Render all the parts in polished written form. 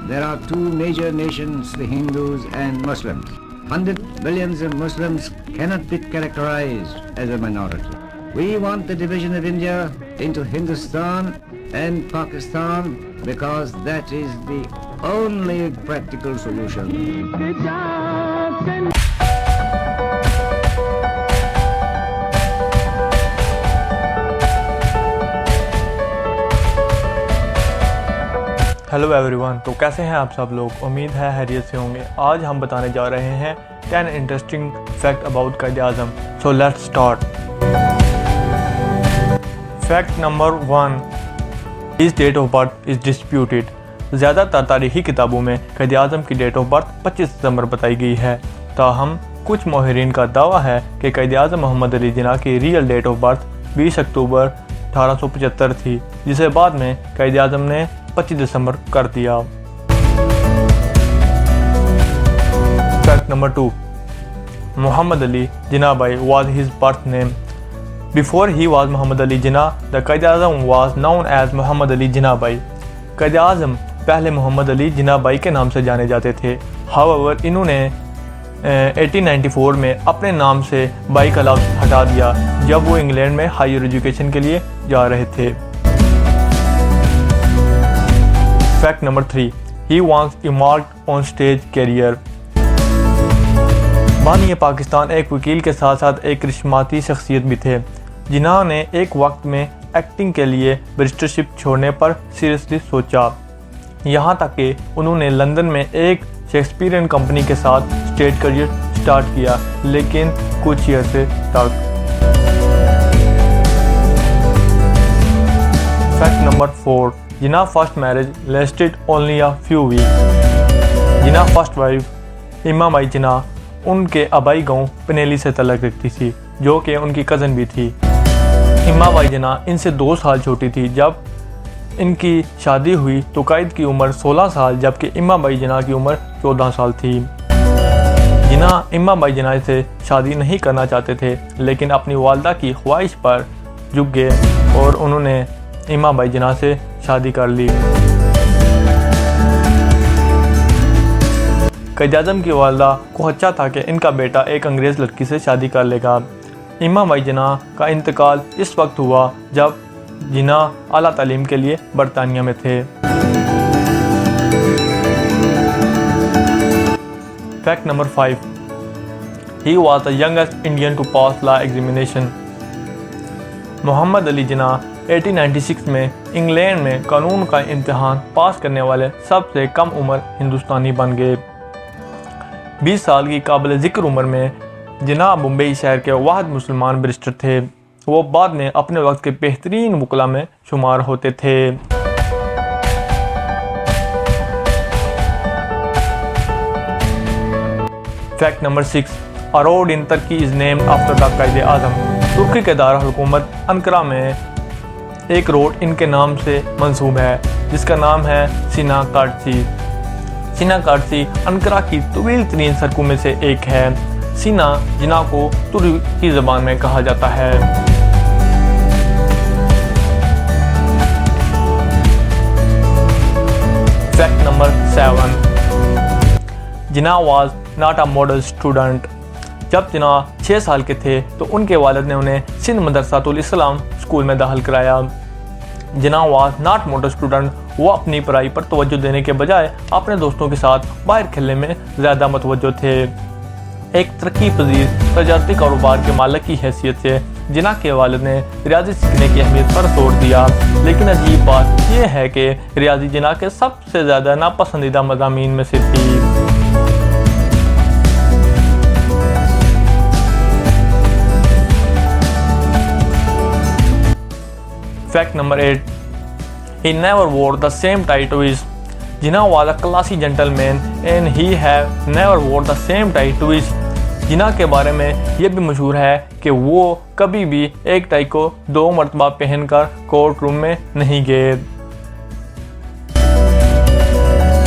there are two major nations, the Hindus and Muslims. 100 millions of Muslims cannot be characterized as a minority. We want the division of India into Hindustan and Pakistan because that is the only practical solution. Hello everyone, तो कैसे हैं आप सब लोग। उम्मीद है खैरियत से होंगे। आज हम बताने जा रहे हैं 10 interesting fact about Quaid-e-Azam. So let's start. Fact number 1, his date of birth is disputed. ज़्यादातर तारीखी किताबों में कायद-ए-आज़म की डेट ऑफ बर्थ 25 दिसंबर बताई गई है, ताहम कुछ माहिरीन का दावा है कि कायद-ए-आज़म मोहम्मद अली जिन्ना की रियल डेट ऑफ बर्थ 20 अक्टूबर 1875 थी, जिसे बाद में कायद-ए-आज़म ने 25 दिसंबर कर दिया। फैक्ट नंबर 2, मोहम्मद अली जिन्ना भाई was his birth name. Before he was Muhammad Ali Jinnah, the Quaid-e-Azam was known as Muhammad Ali Jinnah भाई। कायद-ए-आज़म पहले मोहम्मद अली जिन्ना भाई के नाम से जाने जाते थे। However, इन्होंने 1894 में अपने नाम से भाई का लफ्ज़ हटा दिया जब वो इंग्लैंड में हायर एजुकेशन के लिए जा रहे थे। Fact number 3, he once embarked on stage career. बानी पाकिस्तान एक वकील के साथ साथ एक करिश्माती शख्सियत भी थे, जिन्होंने एक वक्त में एक्टिंग के लिए बैरिस्टरशिप छोड़ने पर सीरियसली सोचा। यहाँ तक कि उन्होंने लंदन में एक शेक्सपियरियन कंपनी के साथ स्टेज करियर स्टार्ट किया, लेकिन कुछ अरसे तक। Fact number 4, Jinnah first marriage lasted only a few week. Jinnah first wife Emi Bai Jinnah उनके आबाई गांव पनेली से तलक रखती थी, जो कि उनकी कज़न भी थी। इम्मा बाई जिन्ना इनसे 2 साल छोटी थी। जब इनकी शादी हुई तो कायद की उम्र 16 साल जबकि इम्मा बाई जिन्ना की उम्र 14 साल थी। जिन्ना इम्मा बाई जिन्ना से शादी नहीं करना चाहते थे, लेकिन अपनी वालदा की ख्वाहिश पर झुक गए और उन्होंने इम्मा बाई जिन्ना से शादी कर ली। कायद-ए-आज़म की वालदा को अच्छा था कि इनका बेटा एक अंग्रेज़ लड़की से शादी कर लेगा। इम्मा बाई जिन्ना का इंतकाल इस वक्त हुआ जब जिन्ना आला तालीम के लिए बरतानिया में थे। Fact number 5, he was the youngest Indian to pass law examination. Mohammad Ali Jinnah 1896 में इंग्लैंड में कानून का इम्तिहान पास करने वाले सबसे कम उम्र हिंदुस्तानी बन गए। 20 साल की काबिल ज़िक्र उम्र में जिन्ना मुंबई शहर के वाहिद मुसलमान बैरिस्टर थे। वो बाद में अपने वक्त के बेहतरीन वकला में शुमार होते थे। Fact number 6, a road in Turkey is named after the Quaid-e-Azam. तुर्की के दारुल हुकूमत अंकारा में एक रोड इनके नाम से मंसूब है, जिसका नाम है सीना काटसी। सीना काटसी अंकारा की तवील तरीन सड़कों में से एक है। सीना जिन्ना को तुर्की ज़बान में कहा जाता है। Fact number 7, Jinnah was not a model student. जब जिन्ना 6 साल के थे तो उनके वालिद ने उन्हें सिंध मदरसातुल इस्लाम स्कूल में दाखिल कराया। जिन्ना वाज नॉट मॉडल स्टूडेंट। वो अपनी पढ़ाई पर तवज्जो देने के बजाय अपने दोस्तों के साथ बाहर खेलने में ज़्यादा मुतवज्जो थे। एक तरक्की पजीर तजारती कारोबार के मालिक की हैसियत से जिन्ना के वालिद ने रियाजी सीखने की अहमियत पर जोर दिया, लेकिन अजीब बात यह है कि रियाजी जिन्ना के सबसे ज़्यादा नापसंदीदा मज़ामीन में से थी। Fact number 8, he never wore the same tie to his. Jinnah was a classy gentleman and he have never wore the same tie to his. जिन्ना के बारे में यह भी मशहूर है कि वो कभी भी एक टाई को 2 मरतबा पहनकर कोर्ट रूम में नहीं गए।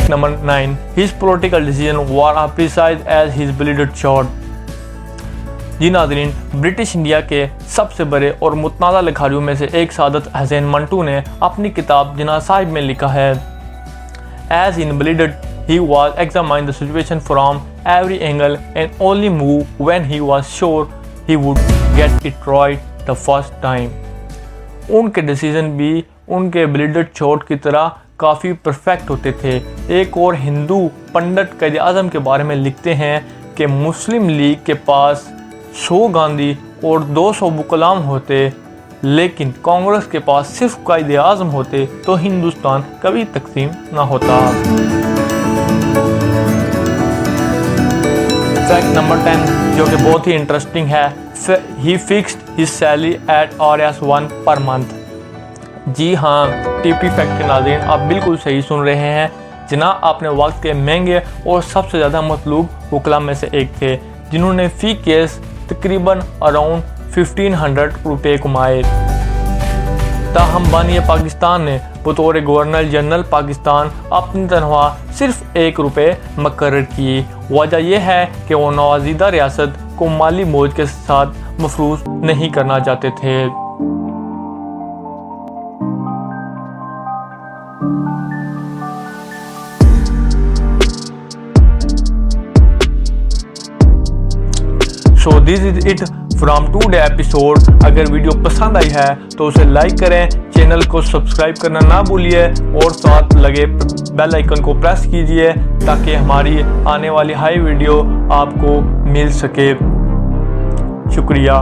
Number 9, his political decision were as precise as his bladed shot. जी नाज़रीन, ब्रिटिश इंडिया के सबसे बड़े और मुतनाज़ा लिखारियों में से एक सादत हसैन मंटू ने अपनी किताब जिन्ना साहिब में लिखा है, As invalided, he was examined the situation from every angle and only moved when he was sure he would get it right the first time. उनके डिसीजन भी उनके ब्लीडेड शॉट की तरह काफ़ी परफेक्ट होते थे। एक और हिंदू पंडित कायद आज़म के बारे में लिखते हैं कि मुस्लिम लीग के पास 100 गांधी और 200 बुकलाम होते, लेकिन कांग्रेस के पास सिर्फ कायद आज़म होते तो हिंदुस्तान कभी तकसीम ना होता। फैक्ट नंबर 10 जो कि बहुत ही इंटरेस्टिंग है, he fixed his salary at RS1 per month. जी हाँ, टीपी फैक्ट के नाज़रीन, आप बिल्कुल सही सुन रहे हैं। जिनाह अपने वक्त के महंगे और सबसे ज़्यादा मतलूब वकला में से एक थे, जिन्होंने फ़ी केस तकरीबन अराउंड 1500 रुपये कमाए। ताहम बानी पाकिस्तान ने बतौर गवर्नर जनरल पाकिस्तान अपनी तनख्वाह सिर्फ 1 रुपये मुकर्रर की। वजह यह है कि वो नवाजिदा रियासत को माली बोझ के साथ मफरूज नहीं करना चाहते थे। So this is it from today episode. अगर वीडियो पसंद आई है तो उसे लाइक करें, चैनल को सब्सक्राइब करना ना भूलिए और साथ लगे बेल आइकन को प्रेस कीजिए ताकि हमारी आने वाली हाई वीडियो आपको मिल सके। शुक्रिया।